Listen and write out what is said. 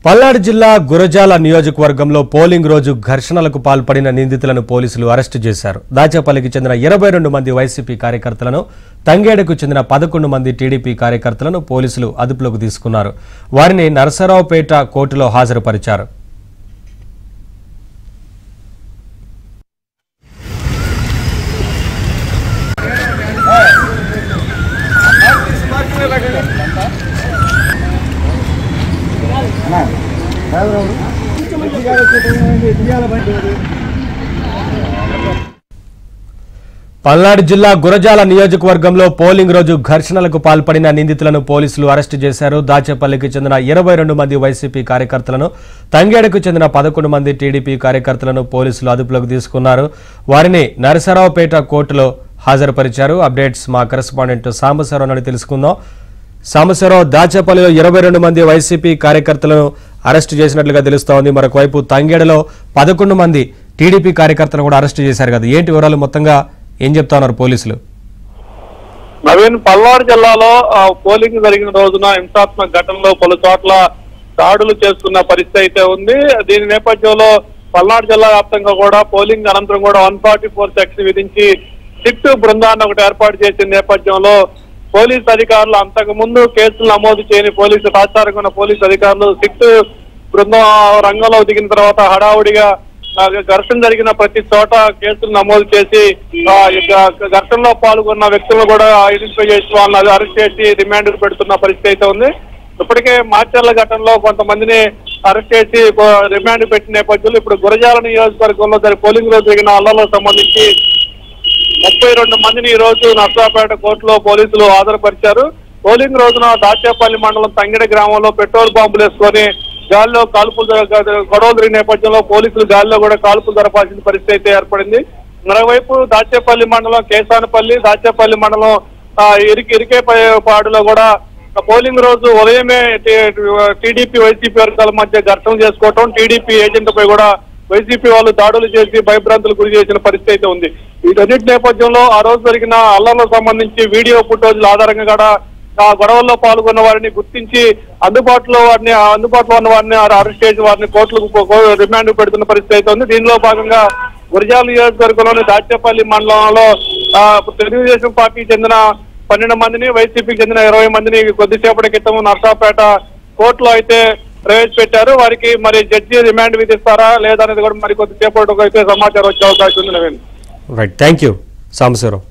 పల్నాడు జిల్లా గురజాల నియోజకవర్గంలో పోలింగ్ రోజు ఘర్షణలకు పాల్పడిన నిందితులను పోలీసులు అరెస్టు చేశారు. దాచేపల్లికి చెందిన 22 మంది వైసీపీ కార్యకర్తలను, తంగేడుకు చెందిన 11 మంది టీడీపీ కార్యకర్తలను పోలీసులు అదుపులోకి తీసుకున్నారు. వారిని నరసరావుపేట కోర్టులో హాజరుపరిచారు. పల్నాడు జిల్లా గురజాల నియోజకవర్గంలో పోలింగ్ రోజు ఘర్షణలకు పాల్పడిన నిందితులను పోలీసులు అరెస్టు చేశారు. దాచేపల్లికి చెందిన 22 మంది వైసీపీ కార్యకర్తలను, తంగేడుకు చెందిన 11 మంది టీడీపీ కార్యకర్తలను పోలీసులు అదుపులోకి తీసుకున్నారు. వారిని నరసరావుపేట కోర్టులో హాజరుపరిచారు. అప్డేట్స్ మా కరెస్పాండెంట్ సాంబశివరావు నుండి తెలుసుకుందాం. సాంబశివరావు, దాచేపల్లిలో 22 మంది వైసీపీ కార్యకర్తలను అరెస్టు చేసినట్లుగా తెలుస్తోంది. మరొక వైపు తంగేడులో 11 మంది టీడీపీ కార్యకర్తలను కూడా అరెస్టు చేశారు కదా, ఏంటి వివరాలు? మొత్తంగా ఏం చెప్తా ఉన్నారు పోలీసులు? నవీన్, పల్నాడు జిల్లాలో పోలింగ్ జరిగిన రోజున హింసాత్మక ఘటనలో పలు చోట్ల దాడులు చేస్తున్న పరిస్థితి అయితే ఉంది. దీని నేపథ్యంలో పల్నాడు జిల్లా వ్యాప్తంగా కూడా పోలింగ్ అనంతరం కూడా 144 సెక్షన్ విధించి సిట్ బృందాన్ని ఒకటి ఏర్పాటు చేసిన నేపథ్యంలో పోలీసు అధికారులు అంతకు ముందు కేసులు నమోదు చేయని రాష్ట్రానికి ఉన్న పోలీసు అధికారులు సిట్ బృందం రంగంలో దిగిన తర్వాత హడావుడిగా ఘర్షణ జరిగిన ప్రతి చోట కేసులు నమోదు చేసి ఘర్షణలో పాల్గొన్న వ్యక్తులను కూడా ఐడెంటిఫై చేసి వాళ్ళని అరెస్ట్ చేసి రిమాండ్ పెడుతున్న పరిస్థితి అయితే ఉంది. ఇప్పటికే మార్చర్ల ఘటనలో కొంతమందిని అరెస్ట్ చేసి రిమాండ్ పెట్టిన నేపథ్యంలో ఇప్పుడు గురజాల నియోజకవర్గంలో పోలింగ్ రోజు జరిగిన అల్లర్లకు సంబంధించి 32 మందిని ఈ రోజు నర్సాపేట కోర్టులో పోలీసులు హాజరుపరిచారు. పోలింగ్ రోజున దాచేపల్లి మండలం తంగిడి గ్రామంలో పెట్రోల్ బాంబులు వేసుకొని గాలిలో కాల్పులు గొడవలు జరిగిన నేపథ్యంలో పోలీసులు గాలిలో కూడా కాల్పులు జరపాల్సిన పరిస్థితి అయితే ఏర్పడింది. మరోవైపు దాచేపల్లి మండలం కేసానపల్లి, దాచేపల్లి మండలం ఇరికేపాడులో కూడా పోలింగ్ రోజు ఉదయమే టీడీపీ వైసీపీ వర్గాల మధ్య ఘర్షణ చేసుకోవటం, టీడీపీ ఏజెంట్పై కూడా వైసీపీ వాళ్ళు దాడులు చేసి భయభ్రాంతులు గురి చేసిన పరిస్థితి అయితే ఉంది. వీటన్నిటి నేపథ్యంలో ఆ రోజు జరిగిన అల్లర్లకు సంబంధించి వీడియో ఫుటేజ్ల ఆధారంగా కూడా ఆ గొడవల్లో పాల్గొన్న వారిని గుర్తించి అందుబాటులో ఉన్న వారిని అరెస్ట్ చేసి వారిని కోర్టులకు రిమాండ్ పెడుతున్న పరిస్థితి అయితే ఉంది. దీనిలో భాగంగా గురజాల నియోజకవర్గంలోని దాచేపల్లి మండలంలో తెలుగుదేశం పార్టీకి చెందిన 12 మందిని, వైసీపీకి చెందిన 20 మందిని కొద్దిసేపటి క్రితం నర్సాపేట కోర్టులో అయితే ప్రవేశపెట్టారు. వారికి మరి జడ్జి రిమాండ్ విధిస్తారా లేదా అనేది కూడా మరి కొద్దిసేపటికి అయితే సమాచారం వచ్చే అవకాశం ఉంది. Naveen, right, thank you Sambasivarao.